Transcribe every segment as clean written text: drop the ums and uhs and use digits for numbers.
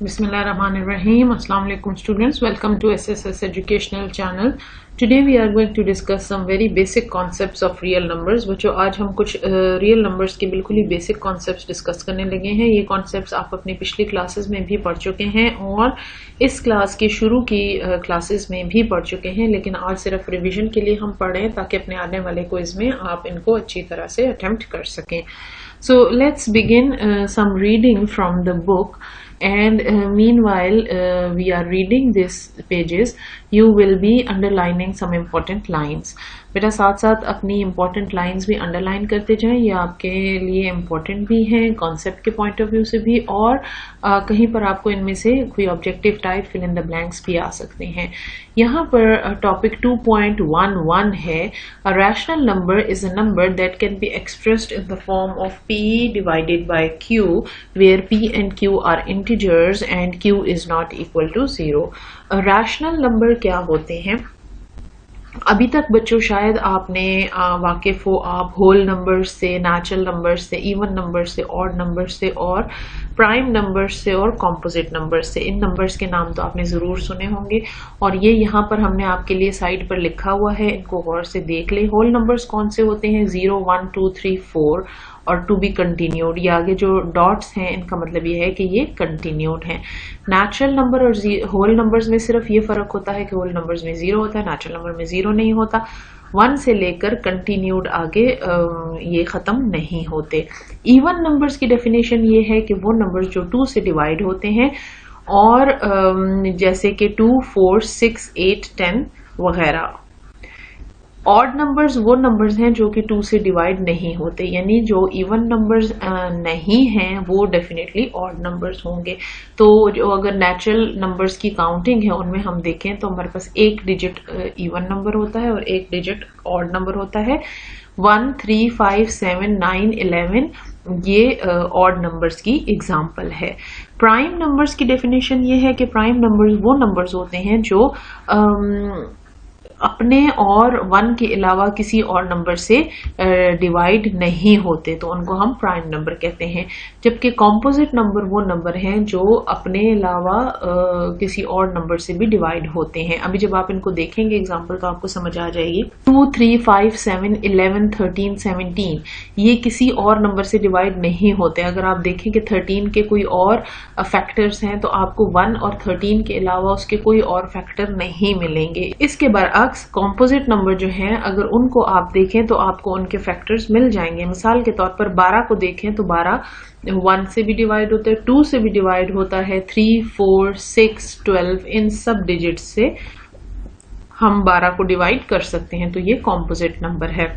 Bismillahirrahmanirrahim. Assalamu alaikum students. Welcome to SSS Educational Channel. Today we are going to discuss some very basic concepts of real numbers. बच्चों आज हम कुछ real numbers के बिल्कुल ही basic concepts discuss करने लगे हैं. ये concepts आप अपनी पिछली classes में भी पढ़ चुके हैं और इस class के शुरू की classes में भी पढ़ चुके हैं, लेकिन आज सिर्फ revision के लिए हम पढ़ें ताकि अपने आने वाले quiz में आप इनको अच्छी तरह से attempt कर सकें. So let's begin some reading from the book. And meanwhile we are reading these pages, you will be underlining some important lines. बेटा साथ साथ अपनी important lines भी underline करते जाएं, ये आपके लिए important भी हैं concept के point of view से भी, और कहीं पर आपको इनमें से कोई objective type fill in the blanks भी आ सकते हैं. यहाँ पर topic 2.11 है, a rational number is a number that can be expressed in the form of p divided by q, where p and q are integers and q is not equal to 0. rational number क्या होते हैं? अभी तक बच्चों शायद आपने वाकिफ हो आप होल नंबर्स से, नेचुरल नंबर्स से, इवन नंबर्स से, ऑड नंबर्स से और प्राइम नंबर्स से और कॉम्पोजिट नंबर्स से. इन नंबर्स के नाम तो आपने ज़रूर सुने होंगे और ये यहाँ पर हमने आपके लिए साइड पर लिखा हुआ है, इनको गौर से देख ले. होल नंबर्स कौन से होते हैं? 0, 1, 2, 3, 4 और टू बी कंटिन्यूड. ये आगे जो डॉट्स हैं इनका मतलब ये है कि ये कंटिन्यूड है. नेचुरल नंबर और होल नंबर्स में सिर्फ ये फर्क होता है कि होल नंबर्स में 0 होता है, नेचुरल नंबर में 0 नहीं होता. 1 से लेकर कंटिन्यूड आगे ये खत्म नहीं होते. इवन नंबर्स की डेफिनेशन ये है कि वो नंबर्स जो 2 से डिवाइड होते हैं और जैसे कि 2, 4, 6, 8, 10 वगैरह. ऑड नंबर्स वो नंबर्स हैं जो कि 2 से डिवाइड नहीं होते, यानी जो इवन नंबर्स नहीं हैं वो डेफिनेटली ऑड नंबर्स होंगे. तो जो अगर नेचुरल नंबर्स की काउंटिंग है उनमें हम देखें तो हमारे पास एक डिजिट इवन नंबर होता है और एक डिजिट ऑड नंबर होता है. 1, 3, 5, 7, 9, 11 ये ऑड नंबर्स की एग्जाम्पल है. प्राइम नंबर्स की डेफिनेशन ये है कि प्राइम नंबर्स वो नंबर्स होते हैं जो अपने और 1 के अलावा किसी और नंबर से डिवाइड नहीं होते, तो उनको हम प्राइम नंबर कहते हैं. जबकि कॉम्पोजिट नंबर वो नंबर हैं जो अपने अलावा किसी और नंबर से भी डिवाइड होते हैं. अभी जब आप इनको देखेंगे एग्जांपल तो आपको समझ आ जाएगी. 2, 3, 5, 7, 11, 13, 17 ये किसी और नंबर से डिवाइड नहीं होते. अगर आप देखें कि 13 के कोई और फैक्टर्स हैं तो आपको 1 और 13 के अलावा उसके कोई और फैक्टर नहीं मिलेंगे. इसके बरअक्स कॉम्पोजिट नंबर जो हैं अगर उनको आप देखें तो आपको उनके फैक्टर्स मिल जाएंगे. मिसाल के तौर पर 12 को देखें तो 12 1 से भी डिवाइड होता है, 2 से भी डिवाइड होता है, 3, 4, 6, 12 इन सब डिजिट से हम 12 को डिवाइड कर सकते हैं. तो ये कॉम्पोजिट नंबर है.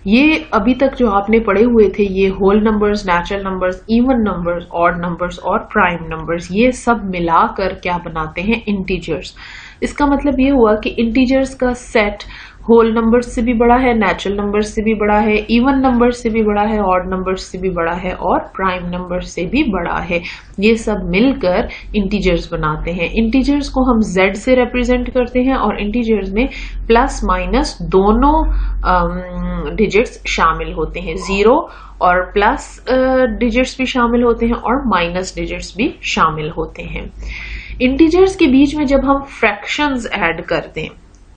ये अभी तक जो आपने पढ़े हुए थे ये whole numbers, natural numbers, even numbers, odd numbers और प्राइम नंबर्स, ये सब मिलाकर क्या बनाते हैं? इंटीजर्स. इसका मतलब ये हुआ कि इंटीजर्स का सेट होल नंबर्स से भी बड़ा है, नेचुरल नंबर्स से भी बड़ा है, इवन नंबर्स से भी बड़ा है, ऑड नंबर्स से भी बड़ा है और प्राइम नंबर्स से भी बड़ा है. ये सब मिलकर इंटीजर्स बनाते हैं. इंटीजर्स को हम z से रिप्रेजेंट करते हैं और इंटीजर्स में प्लस माइनस दोनों डिजिट्स शामिल होते हैं. 0 और प्लस डिजिट्स भी शामिल होते हैं और माइनस डिजिट्स भी शामिल होते हैं. इंटीजर्स के बीच में जब हम फ्रैक्शंस ऐड करते हैं,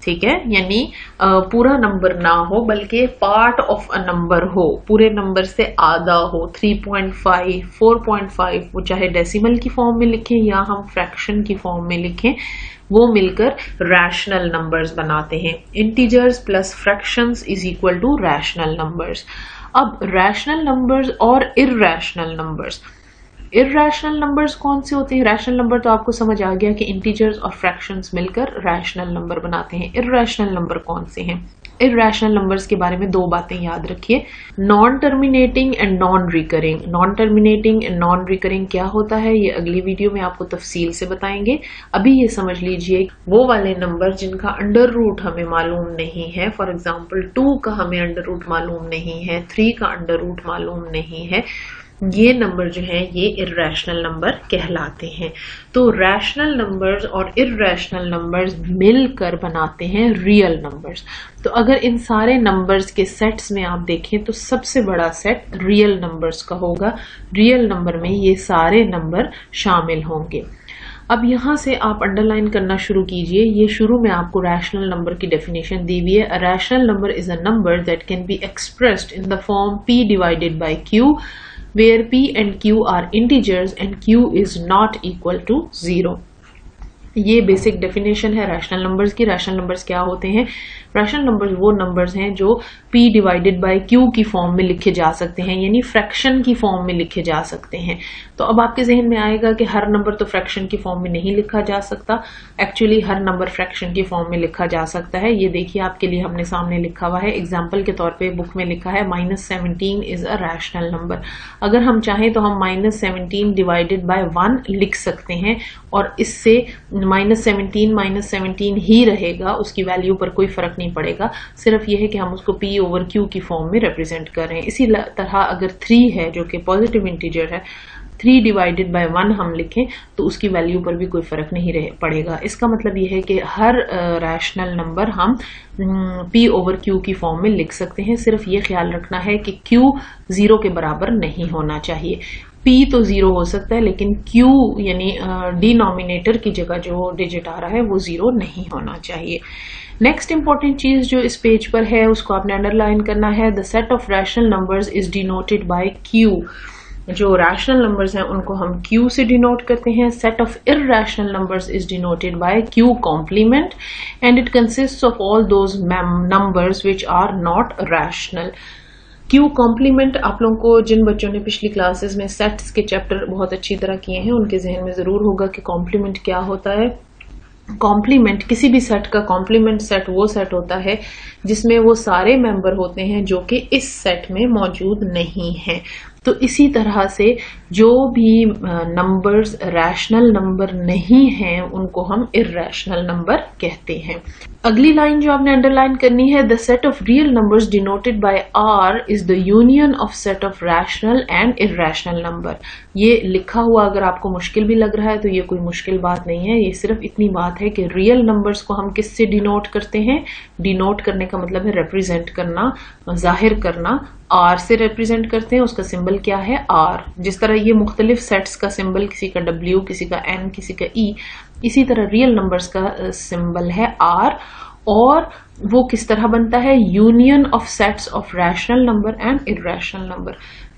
ठीक है, यानी पूरा नंबर ना हो बल्कि पार्ट ऑफ अ नंबर हो, पूरे नंबर से आधा हो, 3.5, 4.5, वो चाहे डेसिमल की फॉर्म में लिखें या हम फ्रैक्शन की फॉर्म में लिखें, वो मिलकर रैशनल नंबर्स बनाते हैं. Integers plus fractions is equal to rational numbers. अब रैशनल नंबर्स और इर्रैशनल नंबर्स. इर्रैशनल नंबर्स कौन से होते हैं? रैशनल नंबर तो आपको समझ आ गया कि इंटीजर्स और फ्रैक्शंस मिलकर रैशनल नंबर बनाते हैं. इर्रैशनल नंबर कौन से हैं? इर्रैशनल नंबर्स के बारे में 2 बातें याद रखिए. Non terminating and non recurring. Non terminating and non recurring क्या होता है ये अगली वीडियो में आपको तफसील से बताएंगे. अभी ये समझ लीजिए वो वाले नंबर जिनका अंडर रूट हमें मालूम नहीं है, फॉर एग्जाम्पल 2 का हमें अंडर रूट मालूम नहीं है, 3 का अंडर रूट मालूम नहीं है, ये नंबर जो है ये इर्रेशनल नंबर कहलाते हैं। तो रैशनल नंबर्स और इर्रेशनल नंबर्स मिलकर बनाते हैं रियल नंबर्स। तो अगर इन सारे नंबर्स के सेट्स में आप देखें तो सबसे बड़ा सेट रियल नंबर्स का होगा। रियल नंबर में ये सारे नंबर शामिल होंगे। अब यहाँ से आप अंडरलाइन करना शुरू कीजिए। ये शुरू में आपको रैशनल नंबर की डेफिनेशन दी हुई है। A rational number is a number that can be expressed in the form p divided by q, where p and q are integers and q is not equal to 0। ये basic definition है rational numbers की। Rational numbers क्या होते हैं? Rational numbers वो numbers हैं जो p divided by q की फॉर्म में लिखे जा सकते हैं, यानी फ्रैक्शन की फॉर्म में लिखे जा सकते हैं। तो अब आपके जहन में आएगा कि हर नंबर तो फ्रैक्शन की फॉर्म में नहीं लिखा जा सकता। एक्चुअली हर नंबर फ्रैक्शन की फॉर्म में लिखा जा सकता है। ये देखिए आपके लिए हमने सामने लिखा हुआ है। एग्जाम्पल के तौर पे बुक में लिखा है -17 इज अ रैशनल नंबर। अगर हम चाहें तो हम -17 डिवाइडेड बाय 1 लिख सकते हैं और इससे -17 ही रहेगा, उसकी वैल्यू पर कोई फर्क नहीं पड़ेगा। सिर्फ यह है कि हम उसको p ओवर q की फॉर्म में रिप्रेजेंट कर रहे हैं। इसी तरह अगर 3 है जो कि पॉजिटिव इंटीजर है, 3 डिवाइडेड बाय 1 हम लिखें तो उसकी वैल्यू पर भी कोई फर्क नहीं पड़ेगा। इसका मतलब यह है कि हर रैशनल नंबर हम p ओवर q की फॉर्म में लिख सकते हैं। सिर्फ ये ख्याल रखना है कि q 0 के बराबर नहीं होना चाहिए। p तो 0 हो सकता है लेकिन q यानी डिनोमिनेटर की जगह जो डिजिट आ रहा है वो 0 नहीं होना चाहिए। नेक्स्ट इंपॉर्टेंट चीज जो इस पेज पर है उसको आपने अंडरलाइन करना है। The set of rational numbers is denoted by q। जो रैशनल नंबर्स हैं उनको हम q से डिनोट करते हैं। Set of irrational numbers is denoted by q complement and it consists of all those numbers which are not rational. Q complement आप लोगों को, जिन बच्चों ने पिछली क्लासेस में सेट्स के चैप्टर बहुत अच्छी तरह किए हैं उनके जहन में जरूर होगा कि कॉम्प्लीमेंट क्या होता है। कॉम्प्लीमेंट, किसी भी सेट का कॉम्प्लीमेंट सेट वो सेट होता है जिसमें वो सारे मेंबर होते हैं जो कि इस सेट में मौजूद नहीं हैं। तो इसी तरह से जो भी नंबर्स रैशनल नंबर नहीं हैं उनको हम इर्रेशनल नंबर कहते हैं। अगली लाइन जो आपने अंडरलाइन करनी है, the set of real numbers denoted by R is the union of set of rational and irrational number. ये लिखा हुआ अगर आपको मुश्किल भी लग रहा है तो ये कोई मुश्किल बात नहीं है। ये सिर्फ इतनी बात है कि रियल नंबर्स को हम किससे डिनोट करते हैं? डिनोट करने का मतलब है रिप्रेजेंट करना, जाहिर करना। R से रिप्रेजेंट करते हैं, उसका सिंबल क्या है? R। जिस तरह ये मुख्तलिफ सेट्स का सिंबल, किसी का W, किसी का N, किसी का E, इसी तरह रियल नंबर्स का सिंबल है R। और वो किस तरह बनता है? Union of sets of rational number and irrational number.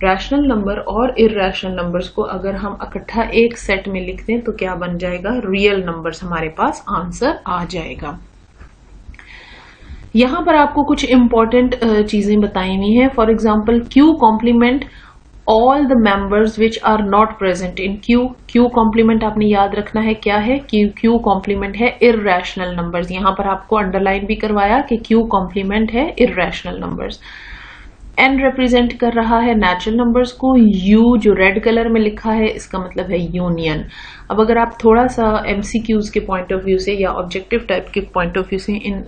Rational number और इर्रेशनल नंबर्स को अगर हम इकट्ठा एक सेट में लिख दें तो क्या बन जाएगा? रियल नंबर्स हमारे पास आंसर आ जाएगा। यहां पर आपको कुछ इंपॉर्टेंट चीजें बताई हुई हैं। For example Q complement all the members which are not present in Q। Q complement आपने याद रखना है क्या है? Q कॉम्प्लीमेंट है इर्रेशनल नंबर्स। यहां पर आपको अंडरलाइन भी करवाया कि Q कॉम्प्लीमेंट है इर्रेशनल नंबर्स। N रिप्रेजेंट कर रहा है नेचुरल नंबर्स को। U जो रेड कलर में लिखा है इसका मतलब है यूनियन। अब अगर आप थोड़ा सा MCQs के पॉइंट ऑफ व्यू से या ऑब्जेक्टिव टाइप के पॉइंट ऑफ व्यू से इन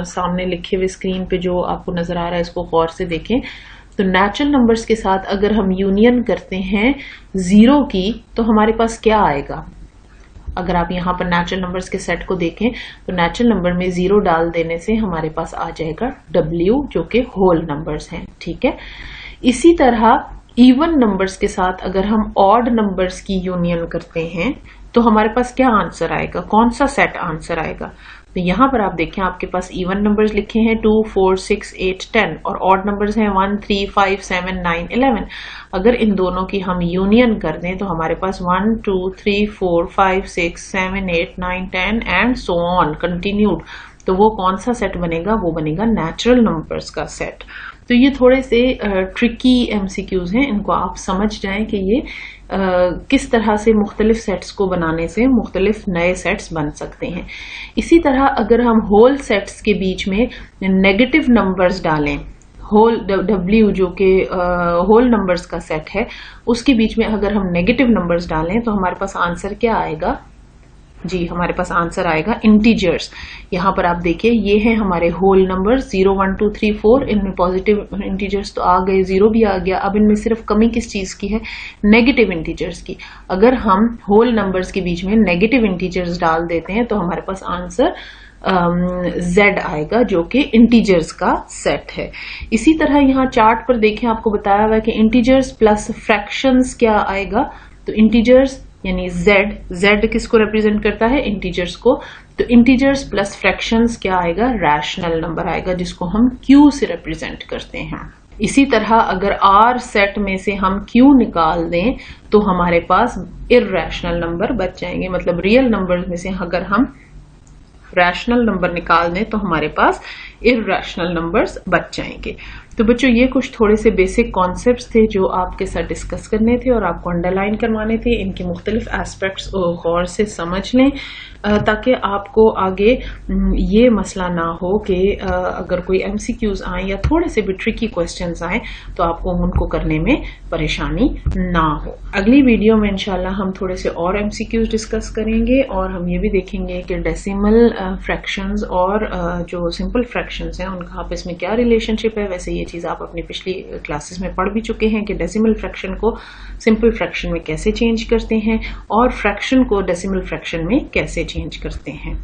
सामने लिखे हुए स्क्रीन पे जो आपको नजर आ रहा है इसको गौर से देखें तो नेचुरल नंबर्स के साथ अगर हम यूनियन करते हैं 0 की तो हमारे पास क्या आएगा? अगर आप यहाँ पर नेचुरल नंबर्स के सेट को देखें तो नेचुरल नंबर में 0 डाल देने से हमारे पास आ जाएगा W जो कि होल नंबर्स हैं। ठीक है। इसी तरह इवन नंबर्स के साथ अगर हम ऑड नंबर्स की यूनियन करते हैं तो हमारे पास क्या आंसर आएगा? कौन सा सेट आंसर आएगा? तो यहाँ पर आप देखें आपके पास इवन नंबर्स लिखे हैं 2, 4, 6, 8, 10 और ऑड नंबर्स हैं 1, 3, 5, 7, 9, 11। अगर इन दोनों की हम यूनियन कर दें तो हमारे पास 1, 2, 3, 4, 5, 6, 7, 8, 9, 10 एंड सो ऑन कंटिन्यूड। तो वो कौन सा सेट बनेगा? वो बनेगा नेचुरल नंबर्स का सेट। तो ये थोड़े से ट्रिकी MCQs हैं, इनको आप समझ जाएं कि ये किस तरह से मुख्तलिफ सेट्स को बनाने से मुख्तलिफ नए सेट्स बन सकते हैं। इसी तरह अगर हम होल सेट्स के बीच में नेगेटिव नंबर्स डालें, होल W जो कि होल नंबर्स का सेट है उसके बीच में अगर हम नेगेटिव नंबर्स डालें तो हमारे पास आंसर क्या आएगा? जी, हमारे पास आंसर आएगा इंटीजर्स। यहाँ पर आप देखिए ये है हमारे होल नंबर 0 1 2 3 4। इनमें पॉजिटिव इंटीजर्स तो आ गए, 0 भी आ गया। अब इनमें सिर्फ कमी किस चीज की है? नेगेटिव इंटीजर्स की। अगर हम होल नंबर्स के बीच में नेगेटिव इंटीजर्स डाल देते हैं तो हमारे पास आंसर Z आएगा, जो कि इंटीजर्स का सेट है। इसी तरह यहाँ चार्ट पर देखें, आपको बताया हुआ है कि इंटीजर्स प्लस फ्रैक्शंस क्या आएगा। तो इंटीजर्स यानी Z किसको रिप्रेजेंट करता है? इंटीजर्स को। तो इंटीजर्स प्लस फ्रैक्शंस क्या आएगा? रैशनल नंबर आएगा, जिसको हम Q से रिप्रेजेंट करते हैं। इसी तरह अगर R सेट में से हम Q निकाल दें तो हमारे पास इर्रेशनल नंबर बच जाएंगे। मतलब रियल नंबर में से अगर हम रैशनल नंबर निकाल दें तो हमारे पास इर्रेशनल नंबर्स बच जाएंगे। तो बच्चों ये कुछ थोड़े से बेसिक कॉन्सेप्ट्स थे जो आपके साथ डिस्कस करने थे और आपको अंडरलाइन करवाने थे। इनके मुख्तलिफ एस्पेक्ट्स गौर से समझ लें ताकि आपको आगे ये मसला ना हो कि अगर कोई MCQs आए या थोड़े से भी ट्रिकी क्वेश्चंस आए तो आपको उनको करने में परेशानी ना हो। अगली वीडियो में इंशाल्लाह हम थोड़े से और MCQs डिस्कस करेंगे और हम ये भी देखेंगे कि डेसिमल फ्रैक्शंस और जो सिंपल फ्रैक्शंस हैं उनका आपस में क्या रिलेशनशिप है। वैसे ये चीज़ आप अपनी पिछली क्लासेस में पढ़ भी चुके हैं कि डेसिमल फ्रैक्शन को सिंपल फ्रैक्शन में कैसे चेंज करते हैं और फ्रैक्शन को डेसिमल फ्रैक्शन में कैसे चेंज करते हैं।